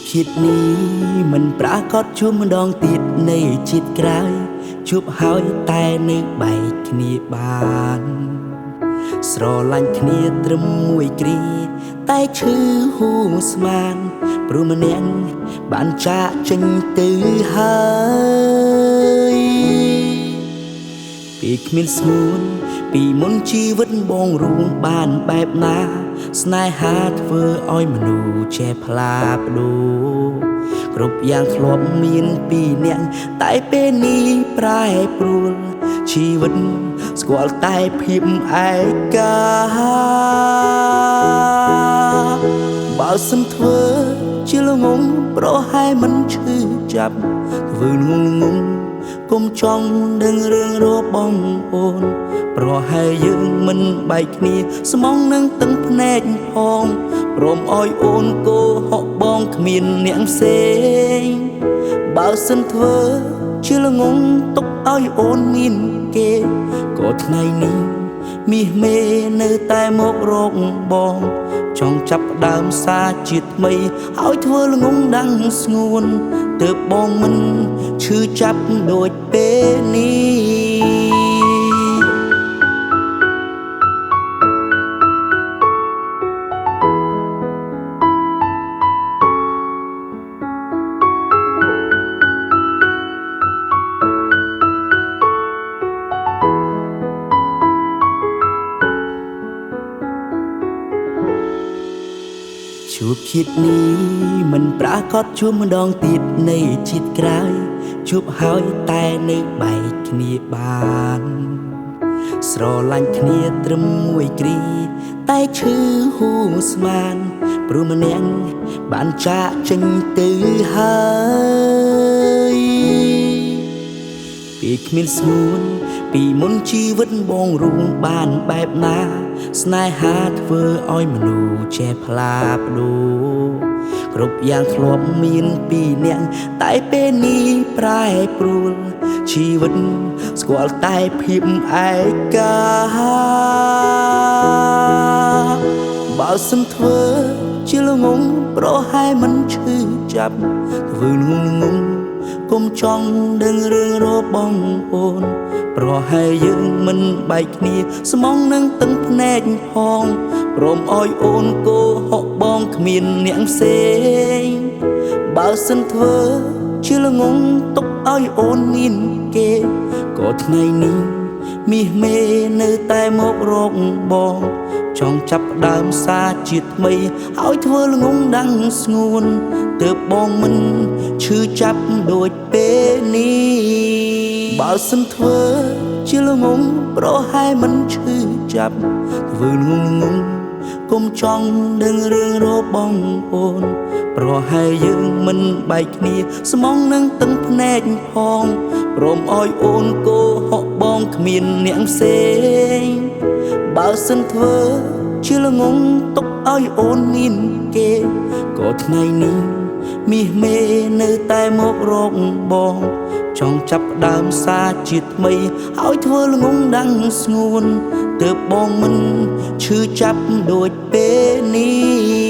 คิดนี้มันปรากฏជួบម្ដងទៀតในជាតិក្រោយជួបហើយតែនៅបែកគ្នាបានស្រឡាញ់គ្នាត្រឹមមួយគ្រាតែឈឺហួងស្មានព្រោះម្នាក់បានចាកចេញទៅហើយពីគ្មានស្ងួនពីមុនជីវិតបងរួងបានបែបណាស្នេហាធ្វើឲ្យមនុស្សចេះផ្លាស់ប្ដូរគ្រប់យ៉ាងធ្លាប់មានពីរនាក់តែពេលនេះប្រែប្រួលជីវិតស្គាល់តែភាពឯកាបើសិនធ្វើជាល្ងងប្រហែលមិនឈឺចាប់ធ្វើល្ងងគុំចង់ដឹងរឿងរបងអូនប្រហែលយើងមិនបែកគ្នាស្មងនឹងទឹកភ្នែកផងព្រមឲ្យអូនគោហកបងគ្មានអ្នកផ្សេងបើសិនធ្វើជាល្ងងទុកឲ្យអូនមានគេក៏ថ្ងៃនេះមាសមេនៅតែមករកបងចង់ចាប់ផ្ដើមសាជាតិថ្មីឲ្យធ្វើល្ងងដាំងស្ងួនទើបបងមិនឈឺចាប់ដូចពេលនេះជួបជាតិនេះមិនប្រកាសជួបម្ដងទៀតនៃជាតិក្រោយជួបហើយតែនៅបែកគ្នាបានស្រឡាញ់គ្នាត្រឹមមួយគ្រាតែឈឺហួងស្មានព្រោះម្នាក់បានចាកចេញទៅហើយពីគ្មានស្ងួនពីមុនជីវិតបងរួងបានបែបណាស្នេហាធ្វើឲ្យមនុស្សចេះផ្លាស់ប្ដូរគ្រប់យ៉ាងធ្លាប់មានពីរនាក់តែពេលនេះប្រែប្រួលជីវិតស្គាល់តែភាពឯកាបើសិនធ្វើជាល្ងងប្រហែលមិនឈឺចាប់ធ្វើល្ងងគុំចង់ដឹងរឿងរបងអូនប្រហែលយើងមិនបែកគ្នាស្មងនឹងទឹកភ្នែកផងព្រមឲ្យអូនគោហកបងគ្មានអ្នកផ្សេងបើសិនធ្វើជាល្ងងទុកឲ្យអូនមានគេក៏ថ្ងៃនេះមាសមេនៅតែមករកបងចង់ចាប់ផ្ដើមសាជាតិថ្មីឲ្យធ្វើល្ងងដាំងស្ងួនទើបបងមិនឈឺចាប់ដូចពេលនេះបើសិនធ្វើជាល្ងងប្រហែលមិនឈឺចាប់ធ្វើល្ងងគុំចង់ដឹងរឿងរបងអូនប្រហែលយើងមិនបែកគ្នាស្មងនឹងទឹកភ្នែកផងព្រមឲ្យអូនគោហកបងគ្មានអ្នកផ្សេងបើសិនធ្វើជាល្ងងទុកឲ្យអូនមានគេក៏ថ្ងៃនេះមាសមេនៅតែមករកបងចង់ចាប់ផ្ដើមសាជាតិថ្មីឲ្យធ្វើល្ងងដាំងស្ងួនទើបបងមិនឈឺចាប់ដូចពេលនេះ